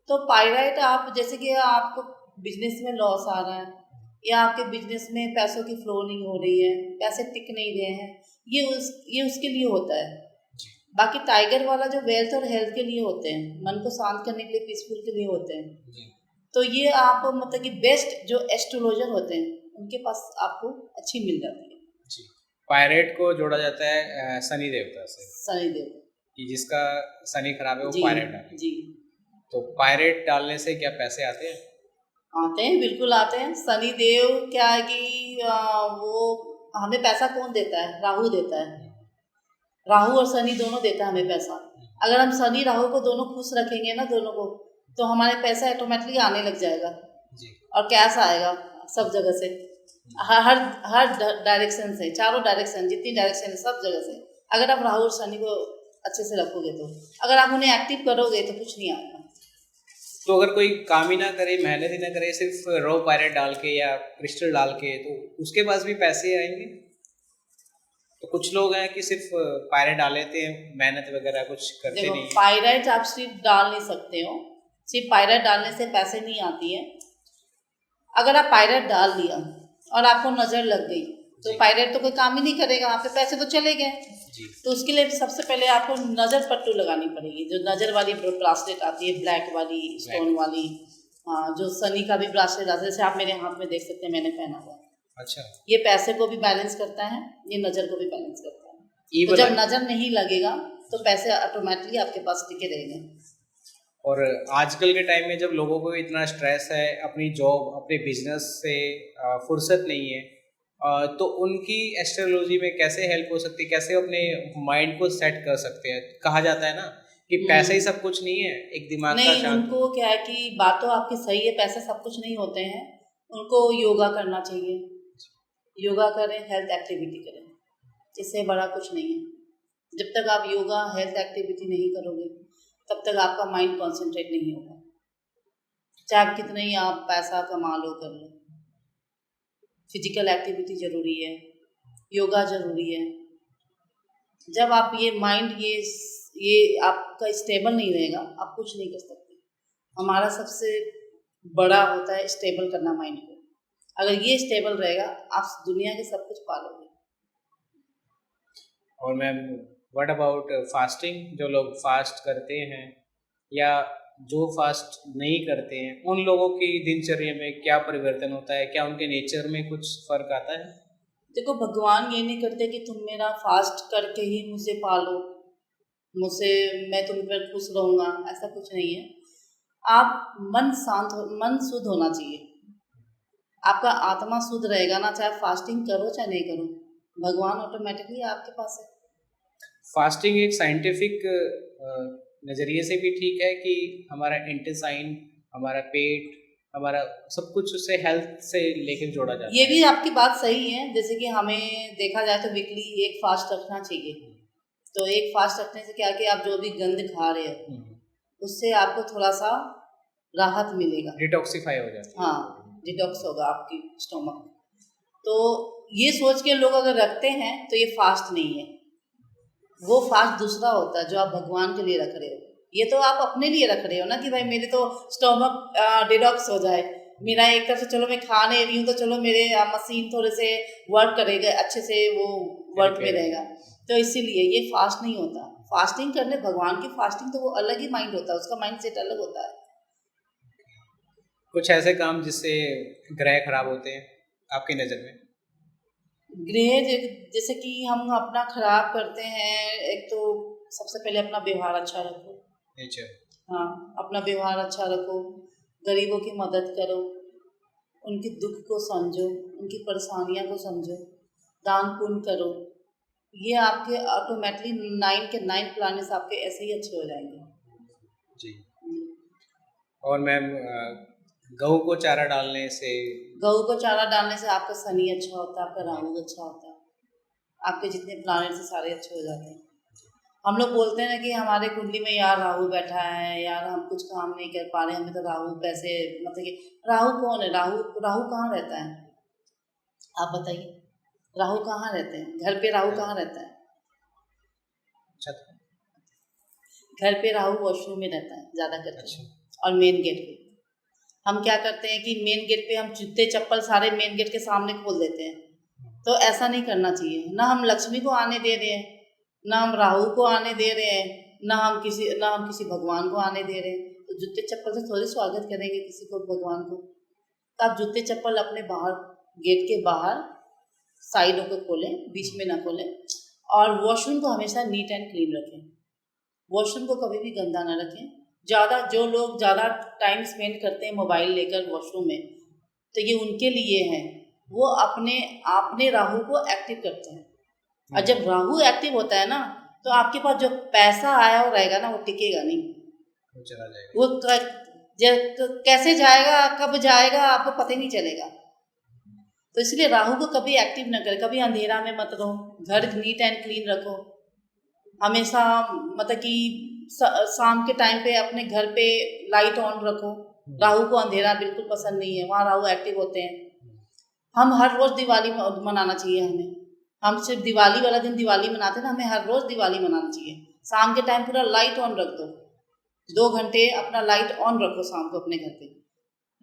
तो पायराइट आप जैसे कि आपको बिजनेस में लॉस आ रहा है या आपके बिजनेस में पैसों की फ्लो नहीं हो रही है, पैसे टिक नहीं रहे हैं, ये उसके लिए होता है। बाकी टाइगर वाला जो वेल्थ और हेल्थ के लिए होते हैं, मन को शांत करने के लिए, पीसफुल के लिए होते हैं। तो ये आप मतलब कि बेस्ट जो एस्ट्रोलॉजर होते हैं उनके पास आपको अच्छी मिल जाती है। जी। पायरेट को जोड़ा जाता है शनि देवता से, शनिदेव कि जिसका शनि खराब है वो जी पायरेट डाले। जी तो पायरेट डालने से क्या पैसे आते हैं? आते हैं, बिल्कुल आते हैं। शनिदेव क्या है कि वो हमें पैसा कौन देता है? राहु देता है। राहु और शनि दोनों देता है हमें पैसा। अगर हम शनि राहु को दोनों खुश रखेंगे ना, दोनों को, तो हमारे पैसा ऑटोमेटिकली आने लग जाएगा जी। और कैश आएगा सब जगह से, हर डायरेक्शन से, चारों डायरेक्शन, जितनी डायरेक्शन है सब जगह से। अगर आप राहु और शनि को अच्छे से रखोगे तो, अगर आप उन्हें एक्टिव करोगे तो कुछ नहीं आएगा। तो अगर कोई काम ही ना करे, मेहनत ही ना करे, सिर्फ रॉ पायरेट डाल के या क्रिस्टल डाल के, तो उसके पास भी पैसे आएंगे? तो कुछ लोग हैं कि सिर्फ पायरेट डाल लेते हैं, मेहनत वगैरह कुछ करते देखो, नहीं है। पायराइट आप सिर्फ डाल नहीं सकते हो, सिर्फ पायराइट डालने से पैसे नहीं आती है। अगर आप पायराइट डाल दिया और आपको नजर लग गई तो जी। पायराइट तो कोई काम ही नहीं करेगा, आपके पैसे तो चले गए। जी। तो उसके लिए सबसे पहले आपको नजर पट्टू लगानी पड़ेगी, जो नजर वाली ब्रासलेट आती है, ब्लैक वाली, स्टोन वाली। हाँ, जो शनि का भी ब्रासलेट आता है, जैसे आप मेरे हाथ में देख सकते हैं, मैंने पहना हुआ। अच्छा। ये पैसे को भी बैलेंस करता है, ये नजर को भी बैलेंस करता है। ये तो वाला जब नजर नहीं लगेगा तो पैसे ऑटोमेटिकली आपके पास टिके रहेंगे। और आजकल के टाइम में जब लोगों को इतना स्ट्रेस है, अपनी जॉब, अपने बिजनेस से फुर्सत नहीं है, तो उनकी एस्ट्रोलॉजी में कैसे हेल्प हो सकती है? कैसे अपने माइंड को सेट कर सकते हैं? कहा जाता है ना कि पैसे ही सब कुछ नहीं है, एक दिमाग का नहीं, शांत। उनको क्या है कि बात तो आपकी सही है, पैसे सब कुछ नहीं होते हैं। उनको योगा करना चाहिए, योगा करें, हेल्थ एक्टिविटी करें, इससे बड़ा कुछ नहीं है। जब तक आप योगा हेल्थ एक्टिविटी नहीं करोगे तब तक आपका माइंड कंसंट्रेट नहीं होगा, चाहे आप कितने ही आप पैसा कमा लो, कर लो। फिजिकल एक्टिविटी जरूरी है, योगा जरूरी है। जब आप ये माइंड ये आपका स्टेबल नहीं रहेगा, आप कुछ नहीं कर सकते। हमारा सबसे बड़ा होता है स्टेबल करना माइंड को। अगर ये स्टेबल रहेगा, आप दुनिया के सब कुछ पालोगे। और मैम, व्हाट अबाउट फास्टिंग? जो लोग फास्ट करते हैं या जो फास्ट नहीं करते हैं, उन लोगों की दिनचर्या में क्या परिवर्तन होता है? क्या उनके नेचर में कुछ फर्क आता है? देखो, भगवान ये नहीं करते कि तुम मेरा फास्ट करके ही मुझे पालो, मुझसे मैं तुम पर खुश रहूँगा, ऐसा कुछ नहीं है। आप मन शुद्ध होना चाहिए। आपका आत्मा शुद्ध रहेगा ना, चाहे फास्टिंग करो चाहे नहीं करो, भगवान ऑटोमेटिकली आपके पास है। फास्टिंग एक साइंटिफिक नज़रिए से भी ठीक है कि हमारा इंटेस्टाइन, हमारा पेट, हमारा सब कुछ उससे हेल्थ से लेकर जोड़ा जाता है। ये भी आपकी बात सही है। जैसे कि हमें देखा जाए तो वीकली एक फास्ट रखना चाहिए। तो एक फास्ट रखने से क्या कि आप जो भी गंद खा रहे हो उससे आपको थोड़ा सा राहत मिलेगा, डिटॉक्सिफाई हो जाता है। हाँ, डिटॉक्स होगा आपकी स्टोमक। तो ये सोच के लोग अगर रखते हैं तो ये फास्ट नहीं है, वो फास्ट दूसरा होता है जो आप भगवान के लिए रख रहे हो। ये तो आप अपने लिए रख रहे हो ना कि भाई मेरे तो स्टोमक डिटॉक्स हो जाए, मेरा एक तरफ से चलो मैं खा नहीं रही हूँ तो चलो मेरे मशीन थोड़े से वर्क करेगा, अच्छे से वो वर्क में रहेगा। तो इसीलिए ये फास्ट नहीं होता। फास्टिंग करने भगवान की फास्टिंग तो वो अलग ही माइंड होता है, उसका माइंड सेट अलग होता है। कुछ ऐसे काम जिससे ग्रह खराब होते हैं आपकी नज़र में? ग्रह जैसे कि हम अपना खराब करते हैं, एक तो सबसे पहले अपना व्यवहार अच्छा रखो। नेचर। हाँ, अपना व्यवहार अच्छा रखो, गरीबों की मदद करो, उनके दुख को समझो, उनकी परेशानियां को समझो, दान पुण्य करो। ये आपके ऑटोमेटिकली 9 के 9 प्लैनेट्स आपके ऐसे ही अच्छे हो जाएंगे। जी। और मैम, गऊ को चारा डालने से? गऊ को चारा डालने से आपका शनि अच्छा होता है, आपका राहु अच्छा होता है, आपके जितने प्लैनेट्स हैं सारे अच्छे हो जाते हैं। हम लोग बोलते हैं कि हमारे कुंडली में यार राहु बैठा है, यार हम कुछ काम नहीं कर पा रहे, हमें तो राहु पैसे, मतलब कि राहु कौन है? राहु कहाँ रहता है? आप बताइए, राहु कहाँ रहते हैं? घर पे राहु कहाँ रहता है? छत। घर पे राहु वॉशरूम में रहता है ज़्यादा करके। अच्छा। और मेन गेट पे। हम क्या करते हैं कि मेन गेट पे हम जूते चप्पल सारे मेन गेट के सामने खोल देते हैं, तो ऐसा नहीं करना चाहिए। ना हम लक्ष्मी को आने दे रहे हैं, ना हम राहु को आने दे रहे हैं, ना हम किसी भगवान को आने दे रहे हैं। तो जूते चप्पल से थोड़ी स्वागत करेंगे किसी को, भगवान को। तो आप जूते चप्पल अपने बाहर, गेट के बाहर साइडों को खोलें, बीच में ना खोलें। और वॉशरूम को हमेशा नीट एंड क्लीन रखें। वॉशरूम को कभी भी गंदा ना रखें। जो लोग ज़्यादा टाइम स्पेंड करते हैं मोबाइल लेकर वॉशरूम में, तो ये उनके लिए है। वो अपने राहु को एक्टिव करते हैं, और जब राहु एक्टिव होता है ना, तो आपके पास जो पैसा आया वो रहेगा ना, वो टिकेगा नहीं, वो चला जाएगा। कैसे जाएगा, कब जाएगा, आपको पता ही नहीं चलेगा। तो इसलिए राहु को कभी एक्टिव न करें। कभी अंधेरा में मत रहो, घर नीट एंड क्लीन रखो हमेशा। मतलब कि शाम के टाइम पे अपने घर पे लाइट ऑन रखो। राहु को अंधेरा बिल्कुल पसंद नहीं है, वहाँ राहु एक्टिव होते हैं। हम हर रोज दिवाली मनाना चाहिए हमें। हम सिर्फ दिवाली वाला दिन दिवाली मनाते हैं ना, हमें हर रोज दिवाली मनाना चाहिए। शाम के टाइम पूरा लाइट ऑन रख दो, 2 घंटे अपना लाइट ऑन रखो शाम को अपने घर पे।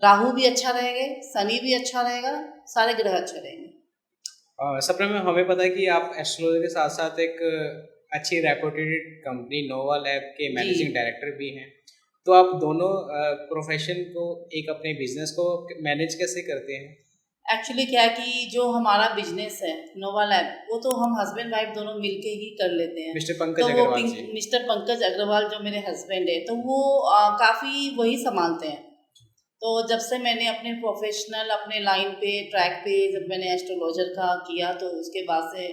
राहु भी अच्छा रहेगा, शनि भी अच्छा रहेगा, सारे ग्रह अच्छे रहेंगे। सपना में हमें पता है कि आप एस्ट्रोलॉजी के साथ साथ एक अच्छी रेपुटेड कंपनी नोवा लैब के मैनेजिंग डायरेक्टर भी हैं। तो आप दोनों प्रोफेशन को, एक अपने बिजनेस को मैनेज कैसे करते हैं? एक्चुअली क्या है कि जो हमारा बिजनेस है नोवा लैब, वो तो हम हस्बैंड वाइफ दोनों मिलके ही कर लेते हैं। मिस्टर पंकज अग्रवाल जी। मिस्टर पंकज अग्रवाल जो मेरे हस्बैंड है, तो वो काफ़ी वही संभालते हैं। तो जब से मैंने अपने प्रोफेशनल अपने लाइन पे ट्रैक पे जब मैंने एस्ट्रोलॉजर का किया, तो उसके बाद से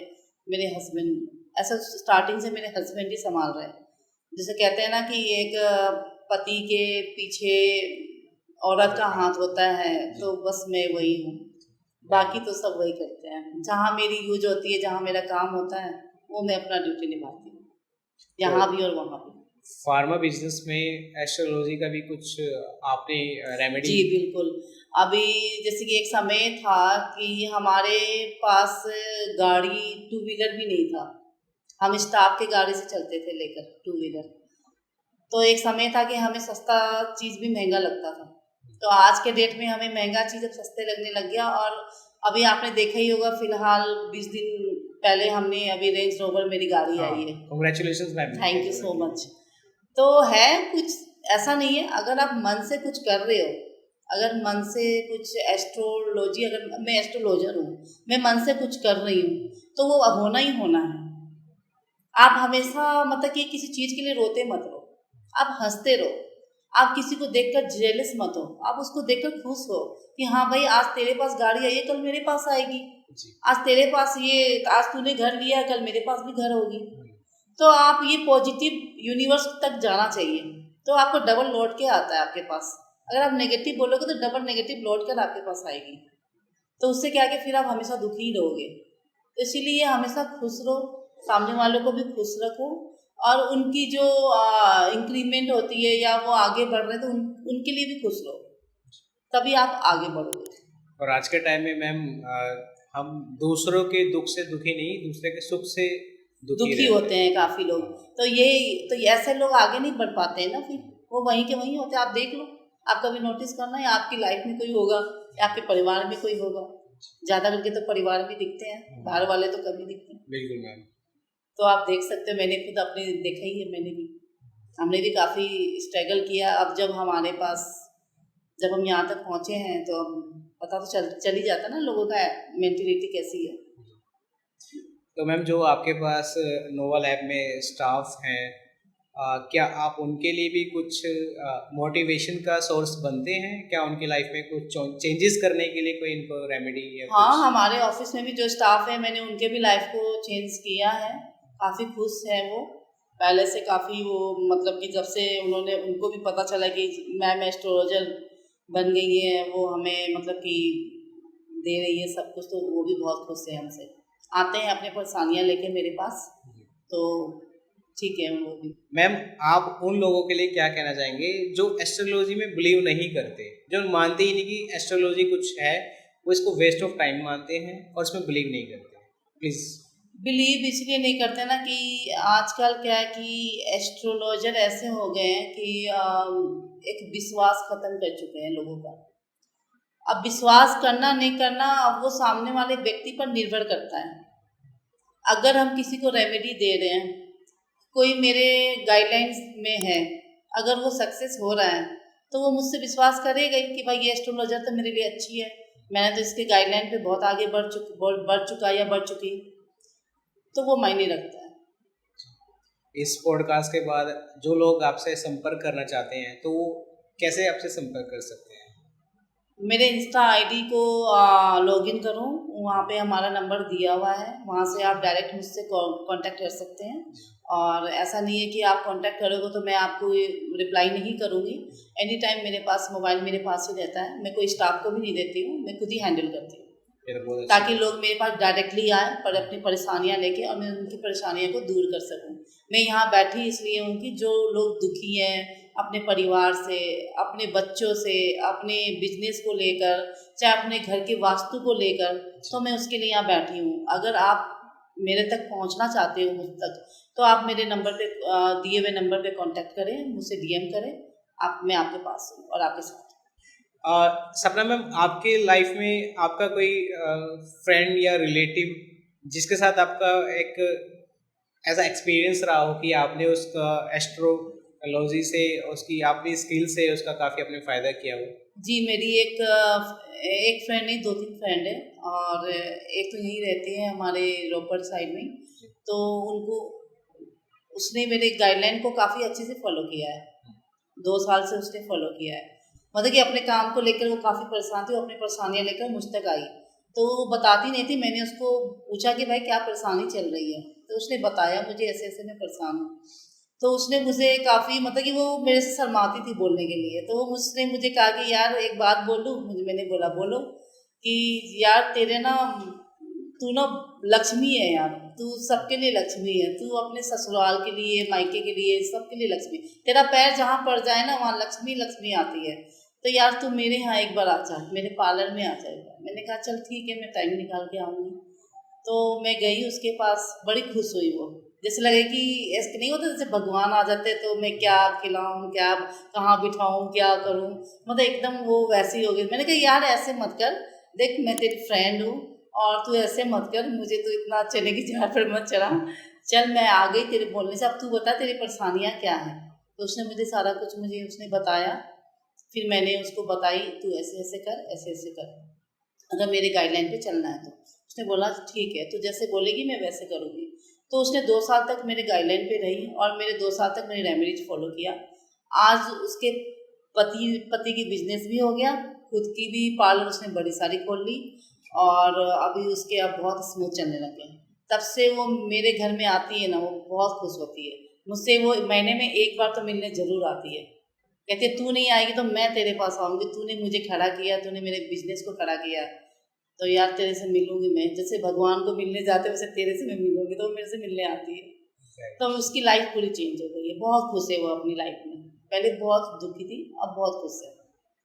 मेरे हस्बैंड ऐसा स्टार्टिंग से मेरे हस्बैंड ही संभाल रहे हैं। जैसे कहते हैं ना कि एक पति के पीछे औरत का हाथ होता है, तो बस मैं वही हूँ। बाकी तो सब वही करते हैं। जहाँ मेरी यूज होती है, जहाँ मेरा काम होता है, वो मैं अपना ड्यूटी निभाती हूँ, यहाँ भी और वहाँ भी। फार्मा बिजनेस में एस्ट्रोलॉजी का भी कुछ आपने रेमेडी? जी बिल्कुल। अभी जैसे कि एक समय था कि हमारे पास गाड़ी 2 व्हीलर भी नहीं था। हम स्टाफ के गाड़ी से चलते थे लेकर 2 व्हीलर। तो एक समय था कि हमें सस्ता चीज़ भी महंगा लगता था। तो आज के डेट में हमें महंगा चीज़ अब सस्ते लगने लग गया। और अभी आपने देखा ही होगा, फिलहाल 20 दिन पहले हमने अभी रेंज रोवर मेरी गाड़ी आई है। Congratulations ma'am. Thank you so much. तो है कुछ ऐसा नहीं है, अगर आप मन से कुछ कर रहे हो, अगर मन से कुछ एस्ट्रोलॉजी, अगर मैं एस्ट्रोलॉजर हूँ, मैं मन से कुछ कर रही हूँ, तो वो होना ही होना है। आप हमेशा मतलब कि किसी चीज़ के लिए रोते मत रहो, आप हंसते रहो। आप किसी को देखकर जेलस मत हो, आप उसको देखकर खुश हो कि हाँ भाई, आज तेरे पास गाड़ी आई है, कल मेरे पास आएगी। आज तेरे पास आज तूने घर लिया, कल मेरे पास भी घर होगी। तो आप ये पॉजिटिव यूनिवर्स तक जाना चाहिए, तो आपको डबल लौट के आता है आपके पास। अगर आप नेगेटिव बोलोगे तो डबल नेगेटिव लौट कर आपके पास आएगी। तो उससे क्या है कि फिर आप हमेशा दुखी ही रहोगे। तो इसीलिए हमेशा खुश रहो, सामने वालों को भी खुश रखो, और उनकी जो इंक्रीमेंट होती है या वो आगे बढ़ रहे हैं, तो उनके लिए भी खुश रहो, तभी आप आगे बढ़ोगे। और आज के टाइम में मैम हम दूसरों के दुख से दुखी नहीं, दूसरे के सुख से दुखी होते हैं काफ़ी लोग। तो ऐसे लोग आगे नहीं बढ़ पाते हैं ना, फिर वो वहीं के वहीं होते हैं। आप देख लो, आप कभी नोटिस करना, या आपकी लाइफ में कोई होगा, या आपके परिवार में कोई होगा। ज़्यादा करके तो परिवार भी दिखते हैं, बाहर वाले तो कभी दिखते हैं। बिल्कुल मैम। तो आप देख सकते हो, मैंने खुद अपने देखा ही है। हमने भी काफ़ी स्ट्रगल किया। अब जब हम यहाँ तक पहुँचे हैं, तो अब पता तो चल ही जाता ना लोगों का मेंटलिटी कैसी है। तो मैम, जो आपके पास नोवा लैब में स्टाफ हैं, क्या आप उनके लिए भी कुछ मोटिवेशन का सोर्स बनते हैं? क्या उनकी लाइफ में कुछ चेंजेस करने के लिए कोई इनको रेमेडी या हाँ, कुछ? हमारे ऑफिस में भी जो स्टाफ है, मैंने उनके भी लाइफ को चेंज किया है। काफ़ी खुश है वो पहले से, काफ़ी वो मतलब कि जब से उनको भी पता चला कि मैम एस्ट्रोलॉजर बन गई है, वो हमें मतलब कि दे रही है सब कुछ, तो वो भी बहुत खुश है हमसे। आते हैं अपने परेशानियाँ लेके मेरे पास, तो ठीक है वो भी। मैम, आप उन लोगों के लिए क्या कहना चाहेंगे जो एस्ट्रोलॉजी में बिलीव नहीं करते, जो मानते ही नहीं कि एस्ट्रोलॉजी कुछ है, वो इसको वेस्ट ऑफ टाइम मानते हैं और इसमें बिलीव नहीं करते? प्लीज़। बिलीव इसलिए नहीं करते ना कि आजकल क्या है कि एस्ट्रोलॉजर ऐसे हो गए हैं कि एक विश्वास खत्म कर चुके हैं लोगों का। अब विश्वास करना नहीं करना अब वो सामने वाले व्यक्ति पर निर्भर करता है। अगर हम किसी को रेमेडी दे रहे हैं, कोई मेरे गाइडलाइंस में है, अगर वो सक्सेस हो रहा है तो वो मुझसे विश्वास करेगा ही कि भाई ये एस्ट्रोलॉजर तो मेरे लिए अच्छी है, मैंने तो इसके गाइडलाइन पे बहुत आगे बढ़ चुका या बढ़ चुकी, तो वो मायने रखता है। इस पॉडकास्ट के बाद जो लोग आपसे संपर्क करना चाहते हैं तो वो कैसे आपसे संपर्क कर सकते हैं? मेरे इंस्टा आईडी को लॉगिन करूँ, वहाँ पे हमारा नंबर दिया हुआ है, वहाँ से आप डायरेक्ट मुझसे कांटेक्ट कर सकते हैं। और ऐसा नहीं है कि आप कांटेक्ट करोगे तो मैं आपको रिप्लाई नहीं करूँगी। एनी टाइम मेरे पास मोबाइल मेरे पास ही रहता है, मैं कोई स्टाफ को भी नहीं देती हूँ, मैं खुद ही हैंडल करती हूँ ताकि लोग मेरे पास डायरेक्टली आए पर अपनी परेशानियाँ लेके और मैं उनकी परेशानियों को दूर कर सकूँ। मैं यहाँ बैठी इसलिए हूँ कि जो लोग दुखी हैं अपने परिवार से, अपने बच्चों से, अपने बिजनेस को लेकर, चाहे अपने घर की वास्तु को लेकर, तो मैं उसके लिए यहाँ बैठी हूँ। अगर आप मेरे तक पहुँचना चाहते हो मुझ तक तो आप मेरे नंबर पे दिए हुए नंबर पे कांटेक्ट करें, मुझसे डीएम करें, मैं आपके पास हूँ और आपके साथ। सपना मैम, आपके लाइफ में आपका कोई फ्रेंड या रिलेटिव जिसके साथ आपका एक ऐसा एक्सपीरियंस रहा हो कि आपने उसका एस्ट्रोलॉजी से, उसकी आपकी स्किल से उसका काफ़ी आपने फ़ायदा किया हो? जी, मेरी एक फ्रेंड नहीं, 2-3 फ्रेंड है और एक तो यहीं रहती है हमारे रोपड़ साइड में। तो उनको उसने मेरे गाइडलाइन को काफ़ी अच्छे से फॉलो किया है, 2 साल से उसने फॉलो किया है। मतलब कि अपने काम को लेकर वो काफ़ी परेशान थी, वो अपनी परेशानियाँ लेकर मुझ तक आई, तो वो बताती नहीं थी। मैंने उसको पूछा कि भाई क्या परेशानी चल रही है, तो उसने बताया मुझे ऐसे-ऐसे मैं परेशान हूँ। तो उसने मुझे काफ़ी मतलब कि वो मेरे से शर्माती थी बोलने के लिए, तो वो उसने मुझे कहा कि यार एक बात बोलूँ? मैंने बोला बोलो, कि यार तेरे ना तू ना लक्ष्मी है यार, तू सबके लिए लक्ष्मी है, तू अपने ससुराल के लिए, मायके के लिए, सबके लिए लक्ष्मी, तेरा पैर जहाँ पड़ जाए ना वहाँ लक्ष्मी लक्ष्मी आती है। तो यार तू मेरे यहाँ एक बार आ जा, मेरे पार्लर में आ जा एक बार। मैंने कहा चल ठीक है, मैं टाइम निकाल के आऊँगी। तो मैं गई उसके पास, बड़ी खुश हुई वो, जैसे लगे कि ऐसे नहीं होता जैसे भगवान आ जाते तो मैं क्या खिलाऊं, क्या कहाँ बिठाऊं, क्या करूं, मतलब एकदम वो वैसी हो गई। मैंने कहा यार ऐसे मत कर, देख मैं तेरी फ्रेंड हूँ और तू ऐसे मत कर, मुझे तो इतना चने की झाड़ पर मत चढ़ा, चल मैं आ गई तेरे बोलने से, अब तू बता तेरी परेशानियाँ क्या हैं। तो उसने मुझे सारा कुछ उसने बताया, फिर मैंने उसको बताई तू ऐसे ऐसे कर, ऐसे ऐसे कर, अगर मेरे गाइडलाइन पे चलना है तो। उसने बोला ठीक है, तू जैसे बोलेगी मैं वैसे करूँगी। तो उसने 2 साल तक मेरे गाइडलाइन पे रही और मेरे 2 साल तक मेरी रेमेडीज फॉलो किया। आज उसके पति की बिजनेस भी हो गया, खुद की भी पार्लर उसने बड़ी सारी खोल ली और अभी उसके अब बहुत स्मूथ चलने लग गए। तब से वो मेरे घर में आती है ना, वो बहुत खुश होती है मुझसे। वो महीने में 1 बार तो मिलने ज़रूर आती है, कहती है तू नहीं आएगी तो मैं तेरे पास आऊँगी, तूने मुझे खड़ा किया, तूने मेरे बिजनेस को खड़ा किया, तो यार तेरे से मिलूंगी मैं, जैसे भगवान को मिलने जाते वैसे तेरे से मैं मिलूंगी, तो वो मेरे से मिलने आती है। तो उसकी लाइफ पूरी चेंज हो गई है, बहुत खुश है वो अपनी लाइफ में। पहले बहुत दुखी थी, अब बहुत खुश है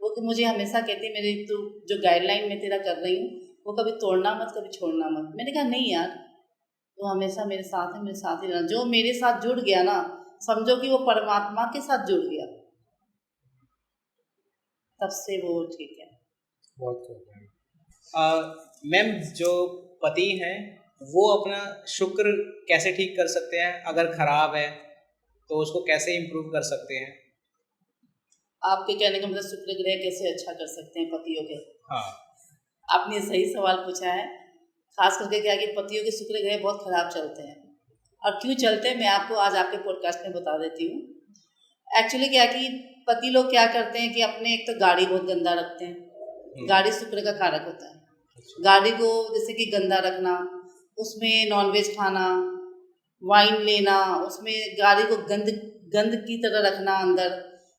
वो। तो मुझे हमेशा कहती है मेरी तू जो गाइडलाइन मैं तेरा कर रही हूँ वो कभी तोड़ना मत, कभी छोड़ना मत। मैंने कहा नहीं यार, तो हमेशा मेरे साथ है, मेरे साथ ही रहना। जो मेरे साथ जुड़ गया ना, समझो कि वो परमात्मा के साथ जुड़ गया, तब से वो ठीक है। बहुत मैम, जो पति हैं वो अपना शुक्र कैसे ठीक कर सकते हैं? अगर खराब है तो उसको कैसे इम्प्रूव कर सकते हैं? आपके कहने का मतलब शुक्र ग्रह कैसे अच्छा कर सकते हैं पतियों के? हाँ। आपने सही सवाल पूछा है। खास करके क्या कि पतियों के शुक्र ग्रह बहुत खराब चलते हैं, और क्यों चलते हैं मैं आपको आज आपके पॉडकास्ट में बता देती हूँ। एक्चुअली क्या कि पति लोग क्या करते हैं कि अपने एक तो गाड़ी बहुत गंदा रखते हैं। गाड़ी शुक्र का कारक होता है। गाड़ी को जैसे कि गंदा रखना, उसमें नॉनवेज खाना, वाइन लेना, उसमें गाड़ी को गंद की तरह रखना अंदर,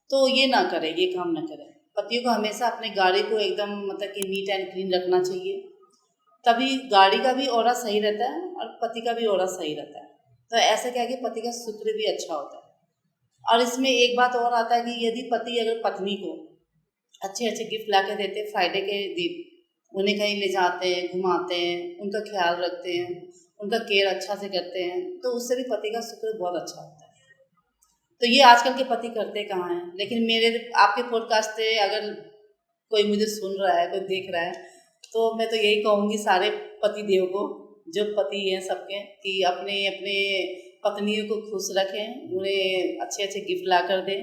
तो ये ना करें, ये काम ना करें। पतियों को हमेशा अपने गाड़ी को एकदम मतलब कि नीट एंड क्लीन रखना चाहिए, तभी गाड़ी का भी ऑरा सही रहता है और पति का भी ऑरा सही रहता है। तो ऐसा क्या है कि पति का शुक्र भी अच्छा होता है। और इसमें एक बात और आता है कि यदि पति अगर पत्नी को अच्छे अच्छे गिफ्ट ला के देते, फ्राइडे के दिन उन्हें कहीं ले जाते हैं, घुमाते हैं, उनका ख्याल रखते हैं, उनका केयर अच्छा से करते हैं, तो उससे भी पति का शुक्र बहुत अच्छा होता है। तो ये आजकल के पति करते कहाँ हैं, लेकिन मेरे आपके पॉडकास्ट से अगर कोई मुझे सुन रहा है, कोई देख रहा है, तो मैं तो यही कहूँगी सारे पति देव को, जो पति हैं सबके, कि अपने अपने पत्नियों को खुश रखें, उन्हें अच्छे अच्छे गिफ्ट ला कर दें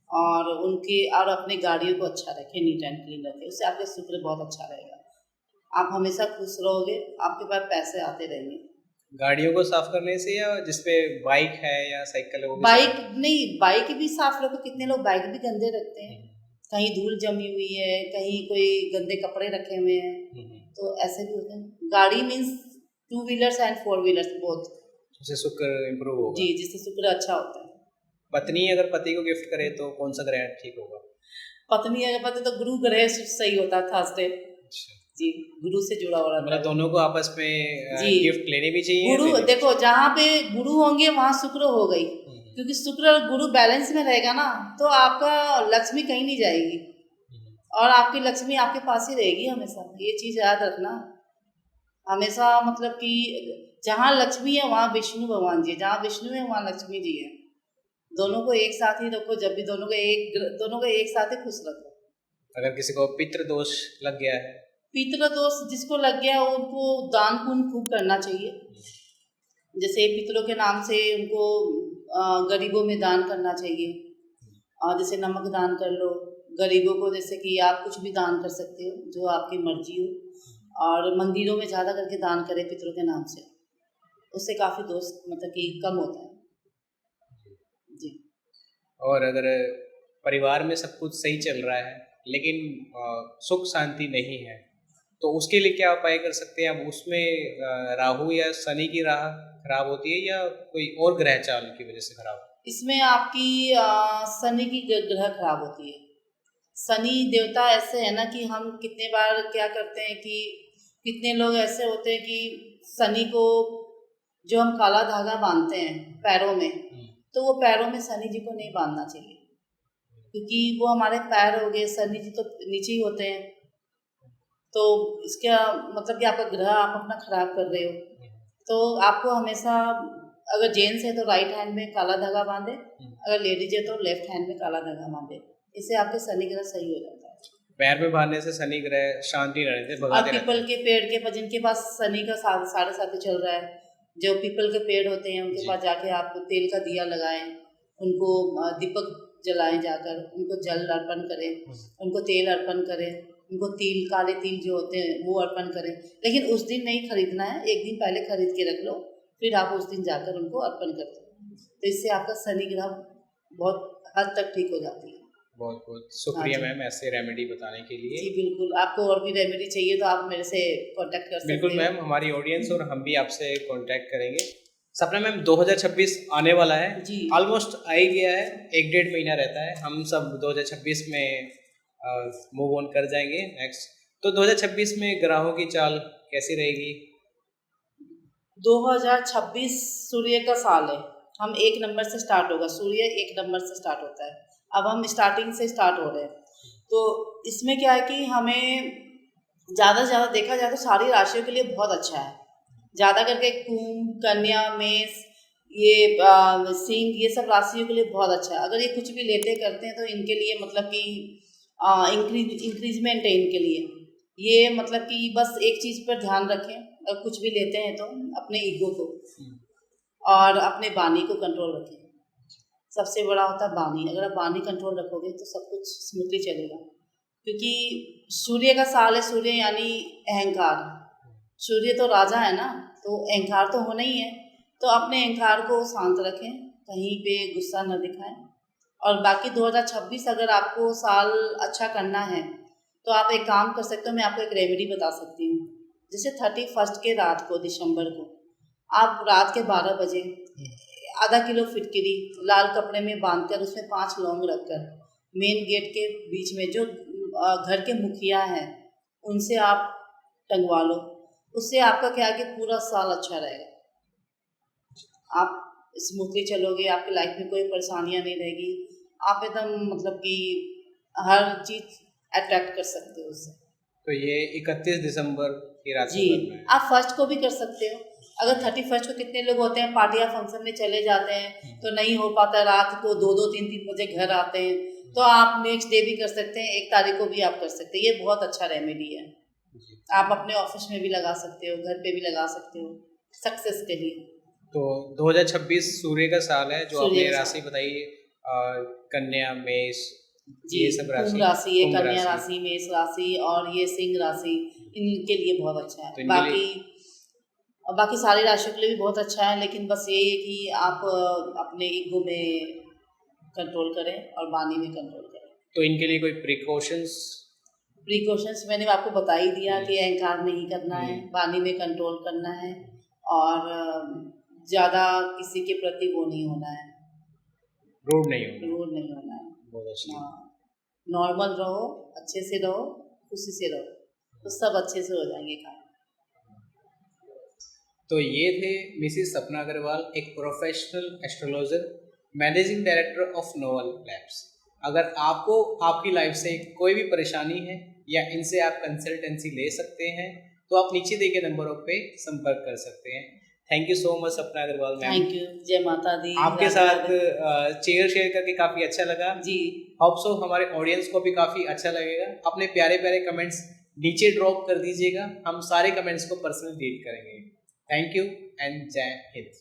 और अपनी गाड़ियों को अच्छा रखें, नीट एंड क्लीन रखें। उससे आपका शुक्र बहुत अच्छा रहेगा, आप हमेशा खुश रहोगे, आपके पास पैसे आते रहेंगे। गाड़ियों को साफ करने से या जिसपे बाइक है या साइकिल है वो भी बाइक नहीं, बाइक भी साफ रखो। कितने लोग बाइक भी गंदे रखते हैं, कहीं धूल जमी हुई है, कहीं कोई गंदे कपड़े रखे हुए हैं, तो ऐसे भी होते हैं। गाड़ी means 2 wheelers and 4 wheelers both, उससे शुक्र इम्प्रूव होगा। जी, जिससे शुक्र अच्छा होता है। पत्नी अगर पति को गिफ्ट करे तो कौन सा ग्रह ठीक होगा? पत्नी अगर पति तो गुरु ग्रह सही होता है, थर्सडे जी, गुरु से जुड़ा हुआ रहता मतलब है। दोनों को आपस में जी, गिफ्ट लेने भी चाहिए। गुरु देखो, जहाँ पे गुरु होंगे वहाँ शुक्र हो गई, क्योंकि शुक्र और गुरु बैलेंस में रहेगा ना, तो आपका लक्ष्मी कहीं नहीं जाएगी और आपकी लक्ष्मी आपके पास ही रहेगी हमेशा। ये चीज़ याद रखना हमेशा, मतलब कि जहाँ लक्ष्मी है वहाँ विष्णु भगवान जी है, जहाँ विष्णु है वहाँ लक्ष्मी जी है। दोनों को एक साथ ही रखो, जब भी दोनों को एक साथ ही खुश रखो। अगर किसी को पितृ दोष लग गया है, पितृ दोष जिसको लग गया उनको दान पुण्य खूब करना चाहिए। जैसे पितरों के नाम से उनको गरीबों में दान करना चाहिए, और जैसे नमक दान कर लो गरीबों को, जैसे कि आप कुछ भी दान कर सकते हो जो आपकी मर्जी हो, और मंदिरों में ज़्यादा करके दान करें पितरों के नाम से, उससे काफ़ी दोष मतलब कि कम होता है जी। और अगर परिवार में सब कुछ सही चल रहा है लेकिन सुख शांति नहीं है, तो उसके लिए क्या उपाय कर सकते हैं? अब उसमें राहु या शनि की राह खराब होती है या कोई और ग्रह चाल की वजह से खराब? इसमें आपकी शनि की ग्रह खराब होती है। शनि देवता ऐसे है ना कि हम कितने बार क्या करते हैं कि कितने लोग ऐसे होते हैं कि शनि को जो हम काला धागा बांधते हैं पैरों में, तो वो पैरों में शनि जी को नहीं बांधना चाहिए, क्योंकि वो हमारे पैर हो गए, शनि जी तो नीचे ही होते हैं। तो इसका मतलब कि आपका ग्रह आप अपना खराब कर रहे हो। तो आपको हमेशा, अगर जेंट्स है तो राइट हैंड में काला धागा बांधे, अगर लेडीज है तो लेफ्ट हैंड में काला धागा बांधे, इससे आपके शनि ग्रह सही हो जाता है। पैर में बांधने से शनि ग्रह शांति रहते, भगाते रहते हैं। पीपल के पेड़ के पास, जिनके पास शनि का 7.5 चल रहा है, जो पीपल के पेड़ होते हैं उनके पास जाके आप तेल का दिया लगाएं, उनको दीपक जलाएं, जाकर उनको जल अर्पण करें, उनको तेल अर्पण करें, उनको तिल, काले तिल जो होते हैं वो अर्पण करें। लेकिन उस दिन नहीं खरीदना है, एक दिन पहले खरीद के रख लो, फिर आप उस दिन जाकर उनको अर्पण कर दो, तो इससे आपका शनि ग्रह बहुत हद तक ठीक हो जाती है। बहुत बहुत शुक्रिया मैम ऐसे रेमेडी बताने के लिए। जी बिल्कुल, आपको और भी रेमेडी चाहिए तो आप मेरे से कांटेक्ट कर सकते हैं। बिल्कुल मैम, हमारी ऑडियंस और हम भी आपसे कांटेक्ट करेंगे। सपना मैम 2026 आने वाला है जी, ऑलमोस्ट आ ही गया है, 1-1.5 महीना रहता है, हम सब 2026 में मूव ऑन कर जाएंगे नेक्स्ट। तो 2026 में ग्रहों की चाल कैसी रहेगी? 2026 सूर्य का साल है, हम 1 नंबर से स्टार्ट होगा, सूर्य 1 नंबर से स्टार्ट होता है, अब हम स्टार्टिंग से स्टार्ट हो रहे हैं। तो इसमें क्या है कि हमें ज़्यादा से ज़्यादा देखा जाए तो सारी राशियों के लिए बहुत अच्छा है, ज़्यादा करके कुंभ, कन्या, मेष, ये सिंह, ये सब राशियों के लिए बहुत अच्छा है। अगर ये कुछ भी लेते करते हैं तो इनके लिए मतलब कि इंक्रीजमेंट है इनके लिए। ये मतलब कि बस एक चीज़ पर ध्यान रखें, अगर कुछ भी लेते हैं तो अपने ईगो को और अपने वाणी को कंट्रोल रखें। सबसे बड़ा होता है वाणी, अगर आप वाणी कंट्रोल रखोगे तो सब कुछ स्मूथली चलेगा, क्योंकि सूर्य का साल है, सूर्य यानी अहंकार, सूर्य तो राजा है ना, तो अहंकार तो होना ही है। तो अपने अहंकार को शांत रखें, कहीं पे गुस्सा न दिखाएं। और बाकी 2026 अगर आपको साल अच्छा करना है तो आप एक काम कर सकते हो, मैं आपको एक रेमेडी बता सकती हूँ। जैसे 31 के रात को, दिसंबर को, आप रात के 12 बजे आधा किलो फिटकिरी लाल कपड़े में बांधकर उसमें 5 लौंग रखकर मेन गेट के बीच में जो घर के मुखिया हैं उनसे आप टंगवा लो। उससे आपका क्या है कि पूरा साल अच्छा रहेगा, आप स्मूथली चलोगे, आपकी लाइफ में कोई परेशानियां नहीं रहेगी, आप एकदम मतलब कि हर चीज़ अट्रैक्ट कर सकते हो उससे। तो ये 31 दिसंबर की रात जी, आप 1 को भी कर सकते हो, अगर 31st को कितने लोग होते हैं पार्टी या फंक्शन में चले जाते हैं तो नहीं हो पाता, रात को 2-2 3-3 बजे घर आते हैं, तो आप नेक्स्ट डे भी कर सकते हैं, 1 तारीख को भी आप कर सकते हैं। ये बहुत अच्छा रेमेडी है। आप अपने ऑफिस में भी लगा सकते हो, घर पे भी लगा सकते हो सक्सेस के लिए। तो 2026 सूर्य का साल है, जो सूर्य आपने का राशि बताई कन्या, मेष, जी, ये सब कुंभ राशि, ये कुंभ कन्या राशि, मेष राशि और ये सिंह राशि, इनके लिए बहुत अच्छा तो है। इनके लिए बाकी सारी राशियों के लिए भी बहुत अच्छा है, लेकिन बस ये है कि आप अपने ईगो में कंट्रोल करें और वाणी में कंट्रोल करें। तो इनके लिए कोई प्रिकॉशंस? प्रिकॉशंस मैंने आपको बता ही दिया कि अहंकार नहीं करना है, वाणी में कंट्रोल करना है और ज़्यादा किसी के प्रति वो नहीं होना है, रूड नहीं होगा। रूड नहीं होना है। बहुत अच्छी। हाँ, नॉर्मल रहो, अच्छे से रहो, खुशी से रहो, तो सब अच्छे से हो जाएंगे काम। तो ये थे मिसिस सपना अग्रवाल, एक professional astrologer, managing director of novel labs. अगर आपको आपकी लाइफ से कोई भी परेशानी है या इनसे आप कंसल्टेंसी ले सकते हैं तो आप नीचे दिए गए नंबरों पे संपर्क कर सकते हैं। थैंक यू सो मच सपना अग्रवाल मैम। थैंक यू, जय माता दी। आपके राधे साथ राधे। चेयर शेयर करके काफ़ी अच्छा लगा। जी, होप सो हमारे ऑडियंस को भी काफ़ी अच्छा लगेगा। अपने प्यारे प्यारे कमेंट्स नीचे ड्रॉप कर दीजिएगा, हम सारे कमेंट्स को पर्सनली रीड करेंगे। थैंक यू एंड जय हिंद।